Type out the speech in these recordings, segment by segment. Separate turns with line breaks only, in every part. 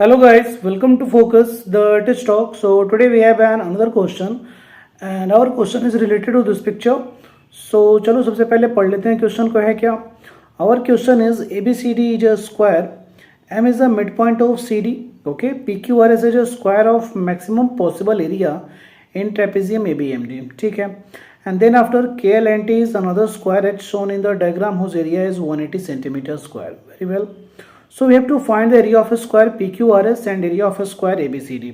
Hello guys, welcome to Focus the Test Talk. So today we have another question and our question is related to this picture. So चलो सबसे पहले पढ़ लेते हैं question को है क्या. Our question is ABCD is a square. M is the midpoint of CD. Okay, PQRS is a square of maximum possible area in trapezium ABMD. ठीक है. And then after KLNT is another square H shown in the diagram whose area is 180 centimeter square. Very well. So we have to find the area of a square PQRS and area of a square ABCD.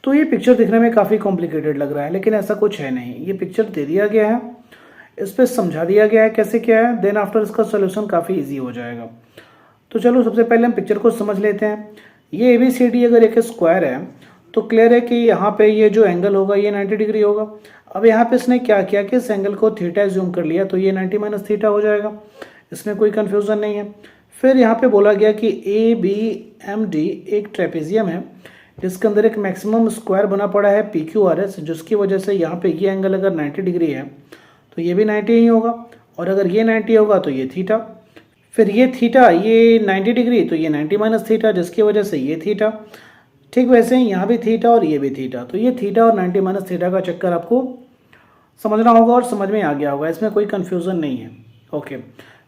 तो ये picture दिखने में काफ़ी complicated लग रहा है, लेकिन ऐसा कुछ है नहीं. ये पिक्चर दे दिया गया है, इस पर समझा दिया गया है कैसे क्या है, देन आफ्टर इसका सोल्यूशन काफ़ी इजी हो जाएगा. तो चलो सबसे पहले हम पिक्चर को समझ लेते हैं. ये ABCD अगर एक स्क्वायर है तो क्लियर है कि यहाँ पे ये जो एंगल होगा ये 90 डिग्री होगा. अब यहाँ पे इसने क्या किया कि इस एंगल को थीटा ज्यूम कर लिया, तो ये 90 माइनस थीटा हो जाएगा. इसमें कोई कन्फ्यूज़न नहीं है. फिर यहाँ पे बोला गया कि ABMD एक ट्रेपेजियम है जिसके अंदर एक मैक्सिमम स्क्वायर बना पड़ा है PQRS, जिसकी वजह से यहाँ पे ये एंगल अगर 90 डिग्री है तो ये भी 90 ही होगा, और अगर ये 90 होगा तो ये थीटा, फिर ये थीटा, ये 90 डिग्री तो ये 90 माइनस थीटा, जिसकी वजह से ये थीटा. ठीक वैसे ही यहाँ भी थीटा और ये भी थीटा, तो ये थीटा और 90 माइनस थीटा का चक्कर आपको समझना होगा और समझ में आ गया होगा, इसमें कोई कन्फ्यूज़न नहीं है. ओके,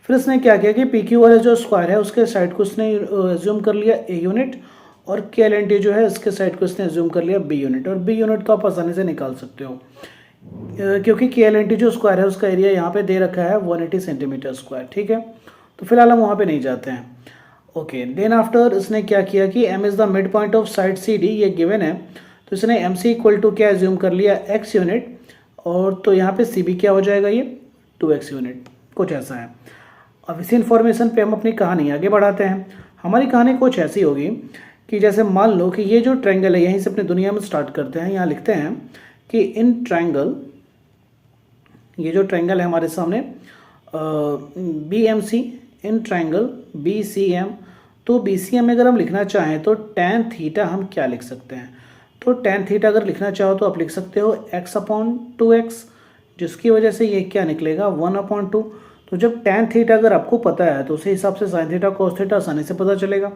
फिर इसने क्या किया कि PQRS जो स्क्वायर है उसके साइड को इसने ज्यूम कर लिया A यूनिट, और KLNT जो है इसके साइड को इसने ज्यूम कर लिया B यूनिट. और B यूनिट तो आप आसानी से निकाल सकते हो क्योंकि KLNT जो स्क्वायर है उसका एरिया यहाँ पे दे रखा है 180 सेंटीमीटर स्क्वायर. ठीक है, तो फिलहाल हम वहाँ पे नहीं जाते हैं. ओके, देन आफ्टर इसने क्या किया कि M is the mid point of side CD, ये गिवन है, तो इसने MC इक्वल टू क्या ज्यूम कर लिया X यूनिट, और तो यहाँ पे CB क्या हो जाएगा, ये 2X यूनिट, कुछ ऐसा है. अब इसी इन्फॉर्मेशन पे हम अपनी कहानी आगे बढ़ाते हैं. हमारी कहानी कुछ ऐसी होगी कि जैसे मान लो कि ये जो ट्रायंगल है, यहीं से अपनी दुनिया में स्टार्ट करते हैं. यहाँ लिखते हैं कि इन ट्रायंगल, ये जो ट्रायंगल है हमारे सामने BMC, इन ट्रायंगल BCM. तो BCM में अगर हम लिखना चाहें तो tan थीटा हम क्या लिख सकते हैं, तो tan थीटा अगर लिखना चाहो तो आप लिख सकते हो x/2x, जिसकी वजह से ये क्या निकलेगा 1/2. तो जब tan थीटा अगर आपको पता है तो उसी हिसाब से sin थीटा cos थीटा आसानी से पता चलेगा.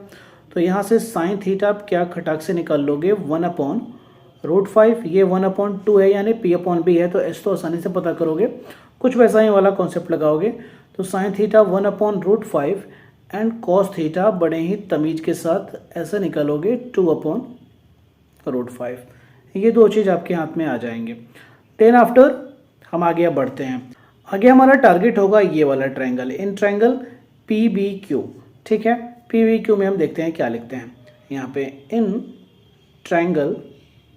तो यहाँ से sin थीटा आप क्या खटाक से निकाल लोगे 1/√5, ये 1/2 है यानी P/B है, तो S तो आसानी से पता करोगे, कुछ वैसा ही वाला कॉन्सेप्ट लगाओगे. तो sin theta 1/√5 and cos theta बड़े ही तमीज के साथ ऐसे निकालोगे 2/√5. ये दो चीज़ आपके हाथ में आ जाएंगे. देन आफ्टर हम आगे बढ़ते हैं. आगे हमारा टारगेट होगा ये वाला ट्रायंगल, इन ट्रायंगल PBQ. ठीक है, PBQ में हम देखते हैं क्या लिखते हैं यहाँ पे, इन ट्रायंगल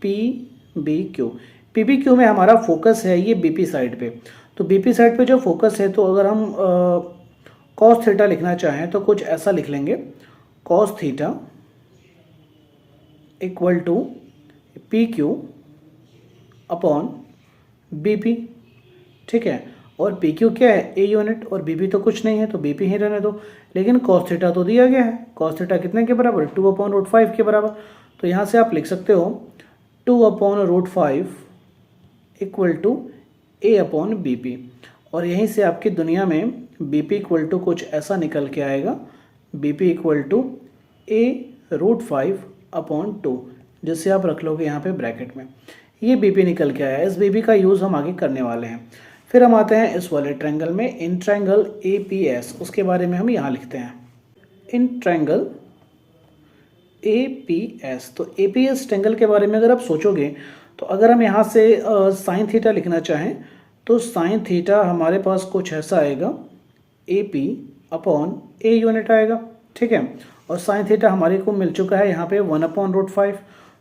PBQ. PBQ में हमारा फोकस है ये BP साइड पे. तो BP साइड पे जो फोकस है, तो अगर हम cos थीटा लिखना चाहें तो कुछ ऐसा लिख लेंगे, cos theta equal to PQ upon BP. ठीक है, और PQ क्या है A यूनिट, और BP तो कुछ नहीं है तो BP ही रहने दो. लेकिन cos थीटा तो दिया गया है, cos थीटा कितने के बराबर, 2/√5 के बराबर. तो यहाँ से आप लिख सकते हो 2/√5 इक्वल टू A/BP, और यहीं से आपकी दुनिया में BP इक्वल टू कुछ ऐसा निकल के आएगा, BP इक्वल टू A√5/2, जिससे आप रख लोगे यहाँ पे ब्रैकेट में. ये BP निकल के आया. इस BP का यूज़ हम आगे करने वाले हैं. फिर हम आते हैं इस वाले ट्रायंगल में, इन ट्रायंगल APS, उसके बारे में हम यहाँ लिखते हैं इन ट्रायंगल APS. तो APS ट्रायंगल के बारे में अगर आप सोचोगे तो अगर हम यहाँ से साइन थीटा लिखना चाहें तो साइन थीटा हमारे पास कुछ ऐसा आएगा, AP/A यूनिट आएगा. ठीक है, और साइन थीटा हमारे को मिल चुका है यहाँ पे 1/√5.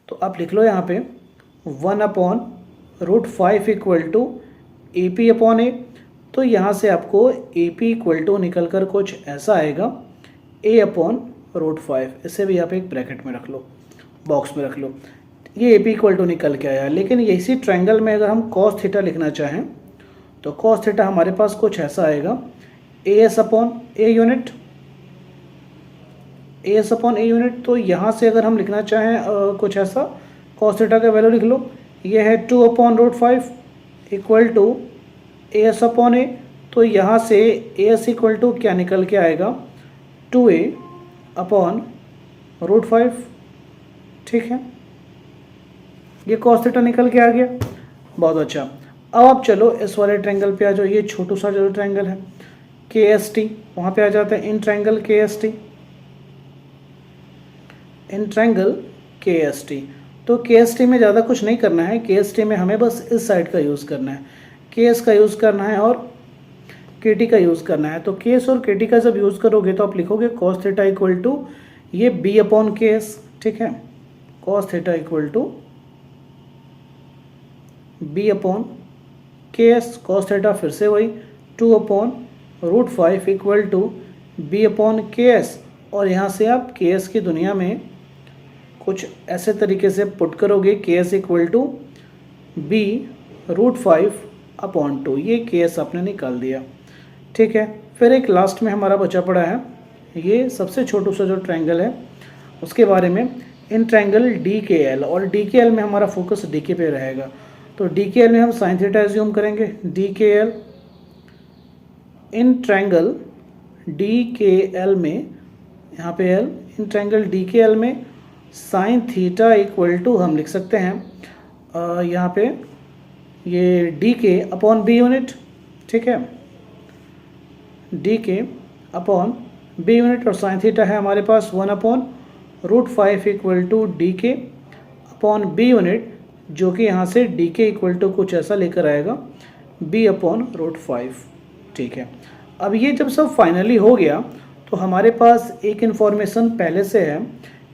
तो आप लिख लो यहाँ पे 1/√5 इक्वल टू AP/A. तो यहाँ से आपको AP इक्वल टू निकल कर कुछ ऐसा आएगा A/√5. इसे भी यहाँ पे एक ब्रैकेट में रख लो, बॉक्स में रख लो. ये AP इक्वल टू निकल के आया. लेकिन इसी ट्रायंगल में अगर हम cos थीटा लिखना चाहें तो cos थीटा हमारे पास कुछ ऐसा आएगा AS/A यूनिट, AS/A यूनिट. तो यहाँ से अगर हम लिखना चाहें कुछ ऐसा, cos थीटा का वैल्यू लिख लो, ये है 2/√5 इक्वल टू AS/A. तो यहाँ से AS इक्वल टू क्या निकल के आएगा 2A/√5. ठीक है, ये cos थीटा निकल के आ गया। बहुत अच्छा। अब आप चलो इस वाले ट्रायंगल पे आ जाओ, ये छोटू सा जो ट्रायंगल है KST, वहाँ पे आ जाते हैं in triangle KST, in triangle KST। तो KST में ज़्यादा कुछ नहीं करना है, KST में हमें बस इस साइड का यूज़ करना है, KS का यूज़ करना है और KT का यूज़ करना है। तो KS और KT का जब यूज़ करोगे तो आप लिखोगे cos थीटा इक्वल टू ये B अपॉन KS, ठीक है, cos theta equal to B upon KS, cos theta फिर से वही 2 upon root 5 equal to B upon KS, और यहाँ से आप KS की दुनिया में कुछ ऐसे तरीके से पुट करोगे, KS equal to B root 5 upon 2, ये KS आपने निकाल दिया, ठीक है। फिर एक लास्ट में हमारा बचा पड़ा है ये सबसे छोटू सा जो ट्रायंगल है उसके बारे में, इन ट्रायंगल DKL, और DKL में हमारा फोकस DK पे रहेगा। तो DKL में हम साइन थीटा एज्यूम करेंगे, DKL इन ट्रायंगल DKL में, यहाँ पे L, इन ट्रायंगल DKL में साइन थीटा इक्वल टू हम लिख सकते हैं यहाँ पे ये DK अपॉन B यूनिट, ठीक है, DK अपॉन B यूनिट, और साइन थीटा है हमारे पास 1 upon root 5 equal to DK upon B unit, जो कि यहाँ से DK इक्वल टू कुछ ऐसा लेकर आएगा B अपॉन रूट 5, ठीक है। अब ये जब सब फाइनली हो गया तो हमारे पास एक इन्फॉर्मेशन पहले से है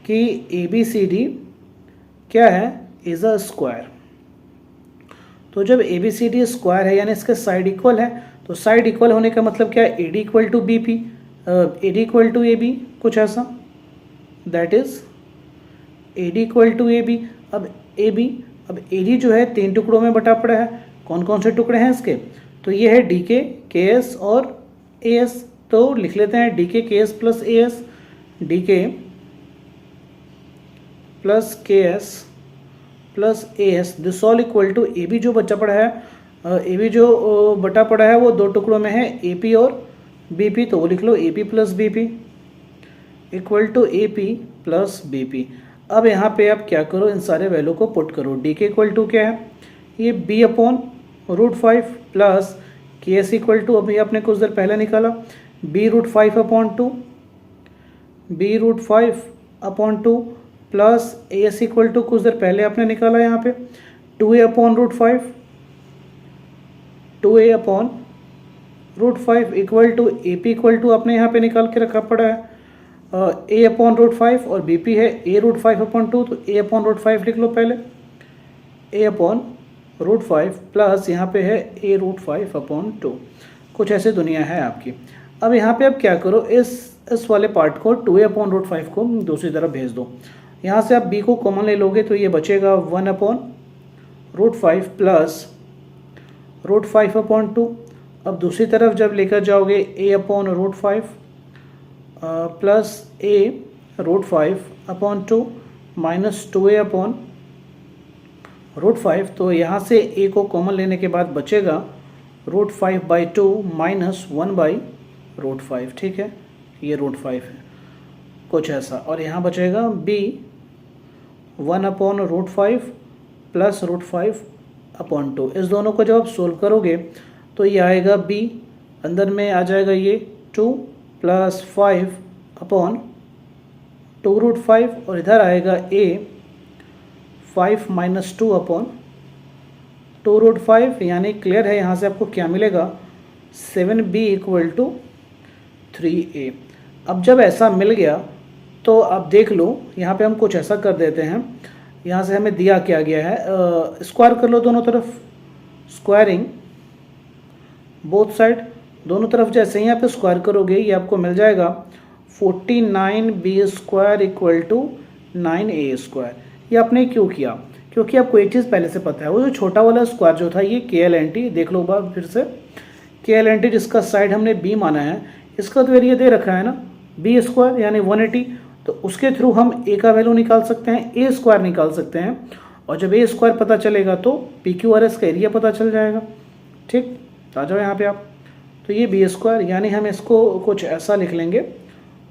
कि ABCD क्या है, इज़ अ स्क्वायर। तो जब ABCD स्क्वायर है यानी इसके साइड इक्वल है, तो साइड इक्वल होने का मतलब क्या है, AD equal to BP, AD equal to AB, कुछ ऐसा, that is AD equal to AB। अब AD जो है 3 टुकड़ों में बटा पड़ा है, कौन कौन से टुकड़े हैं इसके, तो ये है DK, KS और AS। तो लिख लेते हैं DK KS plus AS, DK plus KS plus AS, this all equal to AB जो बचा पड़ा है, AB जो बटा पड़ा है वो 2 टुकड़ों में है, AP और BP, तो वो लिख लो AP plus BP equal to AP plus BP। अब यहाँ पे आप क्या करो, इन सारे वैल्यू को पुट करो। DK इक्वल टू क्या है, ये B upon root 5 plus KS equal to अभी आपने कुछ देर पहले निकाला B root 5 upon 2, B root 5 upon 2 plus AS equal to कुछ देर पहले आपने निकाला यहाँ पे 2A upon root 5, 2A upon root 5 equal to AP equal to आपने यहाँ पे निकाल के रखा पड़ा है A अपॉन रूट 5, और BP है A रूट 5 अपॉन 2, तो A अपॉन रूट 5 लिख लो पहले, A अपॉन रूट 5 प्लस यहाँ पे है A रूट 5 अपॉन 2, कुछ ऐसे दुनिया है आपकी। अब यहाँ पे आप क्या करो, इस वाले पार्ट को 2A अपॉन रूट 5 को दूसरी तरफ भेज दो, यहाँ से आप B को कॉमन ले लोगे तो ये बचेगा 1 upon root 5 plus root 5 upon 2। अब दूसरी तरफ जब लेकर जाओगे A upon root 5 plus A root 5 upon 2 minus 2A upon root 5, तो यहाँ से A को कॉमन लेने के बाद बचेगा root 5 by 2 minus 1 by root 5, ठीक है, ये रूट 5 है, कुछ ऐसा। और यहाँ बचेगा B 1 upon root 5 plus root 5 upon 2। इस दोनों को जब आप सोल्व करोगे तो ये आएगा B, अंदर में आ जाएगा ये 2 प्लस 5 अपॉन 2 रूट 5, और इधर आएगा A 5 माइनस 2 अपॉन 2 रूट 5, यानी क्लियर है यहाँ से आपको क्या मिलेगा 7B इक्वल टू 3A। अब जब ऐसा मिल गया तो आप देख लो, यहाँ पे हम कुछ ऐसा कर देते हैं, यहाँ से हमें दिया क्या गया है, स्क्वायर कर लो दोनों तरफ, स्क्वायरिंग बोथ साइड, दोनों तरफ जैसे ही आप स्क्वायर करोगे ये आपको मिल जाएगा 49B square equal to 9A square. ये आपने क्यों किया, क्योंकि आपको एक चीज़ पहले से पता है, वो जो छोटा वाला स्क्वायर जो था ये KLNT, देख लो बार फिर से, KLNT जिसका साइड हमने B माना है, इसका तो एरिया दे रखा है ना B स्क्वायर यानी 180, तो उसके थ्रू हम A का वैल्यू निकाल सकते हैं, A स्क्वायर निकाल सकते हैं, और जब A स्क्वायर पता चलेगा तो PQRS का एरिया पता चल जाएगा। ठीक, आ जाओ यहाँ पे आप, तो ये B स्क्वायर, यानी हम इसको कुछ ऐसा लिख लेंगे,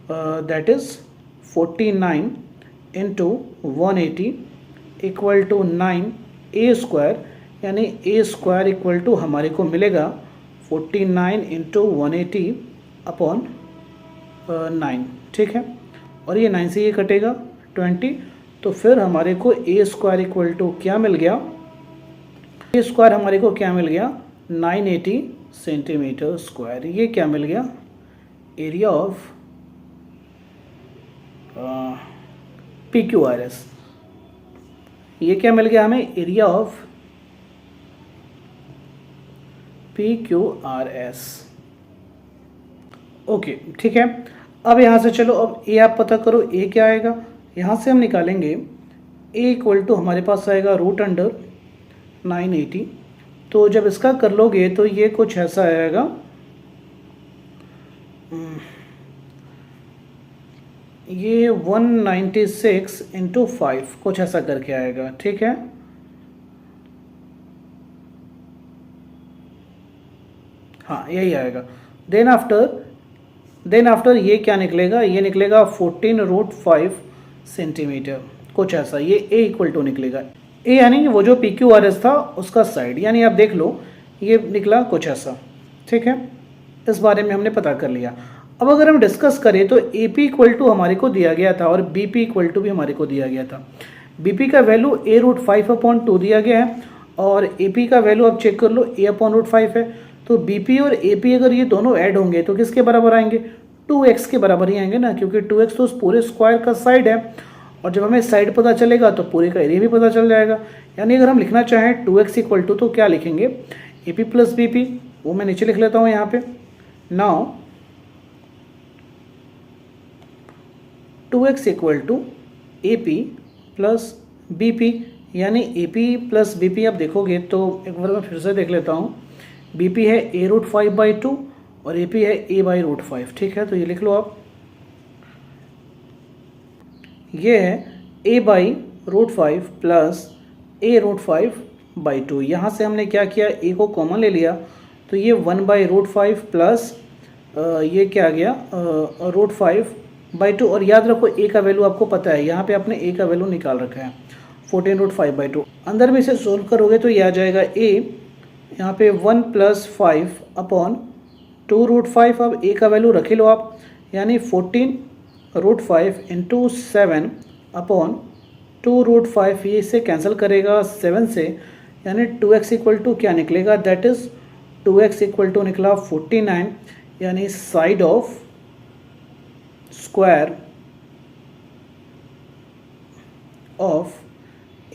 that is 49 into 180 equal to 9 a² यानी a² इक्वल टू हमारे को मिलेगा 49 इंटू 180 अपॉन 9, ठीक है। और ये 9 से ये कटेगा 20, तो फिर हमारे को a² इक्वल टू क्या मिल गया, a² हमारे को क्या मिल गया 980 सेंटीमीटर स्क्वायर। ये क्या मिल गया एरिया ऑफ PQRS। ये क्या मिल गया हमें एरिया ऑफ PQRS। ओके, ठीक है। अब यहाँ से चलो, अब ए आप पता करो ए क्या आएगा। यहाँ से हम निकालेंगे ए इक्वल टू हमारे पास आएगा रूट अंडर 980। तो जब इसका कर लोगे तो ये कुछ ऐसा आएगा, ये 196 इंटू 5 कुछ ऐसा करके आएगा, ठीक है। हाँ यही आएगा। देन आफ्टर ये क्या निकलेगा, ये निकलेगा 14√5 सेंटीमीटर कुछ ऐसा। ये ए इक्वल टू निकलेगा, ए यानी वो जो PQRS था उसका साइड, यानी आप देख लो ये निकला कुछ ऐसा, ठीक है। इस बारे में हमने पता कर लिया। अब अगर हम डिस्कस करें तो AP इक्वल टू हमारे को दिया गया था और BP इक्वल टू भी हमारे को दिया गया था। BP का वैल्यू a√5/2 दिया गया है और AP का वैल्यू आप चेक कर लो a/√5 है। तो BP और AP अगर ये दोनों ऐड होंगे तो किसके बराबर आएंगे, 2x के बराबर ही आएंगे ना, क्योंकि 2x तो उस पूरे स्क्वायर का साइड है और जब हमें साइड पता चलेगा तो पूरे का एरिया भी पता चल जाएगा। यानी अगर हम लिखना चाहें 2x इक्वल टू तो क्या लिखेंगे AP प्लस BP, वो मैं नीचे लिख लेता हूँ यहाँ पे। Now 2x equal to AP plus BP, यानी AP प्लस BP आप देखोगे तो एक बार मैं फिर से देख लेता हूँ। BP है a√5/2 और AP है a/√5, ठीक है। तो ये लिख लो आप, ये है a/√5 प्लस a√5/2। यहाँ से हमने क्या किया, a को कॉमन ले लिया तो ये 1/√5 प्लस ये क्या आ गया √5/2। और याद रखो a का वैल्यू आपको पता है, यहाँ पे आपने a का वैल्यू निकाल रखा है 14√5/2। अंदर में इसे सोल्व करोगे तो ये आ जाएगा a, यहाँ पे 1 + 5 अपॉन 2√5। अब a का वैल्यू रखे लो आप, यानी 14√5 इंटू 7 अपॉन 2√5। ये इससे कैंसिल करेगा 7 से, यानी 2x इक्वल टू क्या निकलेगा, that is 2x equal to निकला 49, यानी side of square of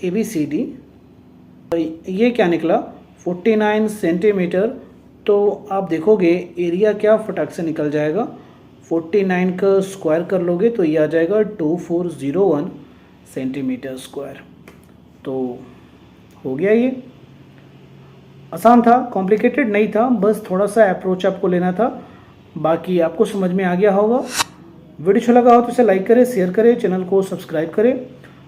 ABCD। ये क्या निकला 49 सेंटीमीटर। तो आप देखोगे एरिया क्या फटाक से निकल जाएगा, 49 का स्क्वायर कर लोगे तो ये आ जाएगा 2401 सेंटीमीटर स्क्वायर। तो हो गया, ये आसान था, कॉम्प्लिकेटेड नहीं था, बस थोड़ा सा अप्रोच आपको लेना था। बाकी आपको समझ में आ गया होगा। वीडियो अच्छा लगा हो तो इसे लाइक करें, शेयर करें, चैनल को सब्सक्राइब करें।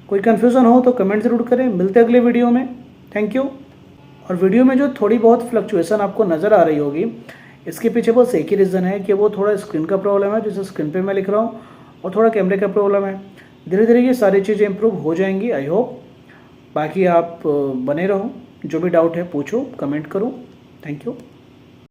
कोई कन्फ्यूज़न हो तो कमेंट ज़रूर करें। मिलते हैं अगले वीडियो में, थैंक यू। और वीडियो में जो थोड़ी बहुत फ्लक्चुएसन आपको नज़र आ रही होगी, इसके पीछे बस एक ही रीज़न है कि वो थोड़ा स्क्रीन का प्रॉब्लम है, जैसे स्क्रीन पे मैं लिख रहा हूँ, और थोड़ा कैमरे का प्रॉब्लम है। धीरे धीरे ये सारी चीज़ें इंप्रूव हो जाएंगी, आई होप। बाकी आप बने रहो, जो भी डाउट है पूछो, कमेंट करो। Thank you.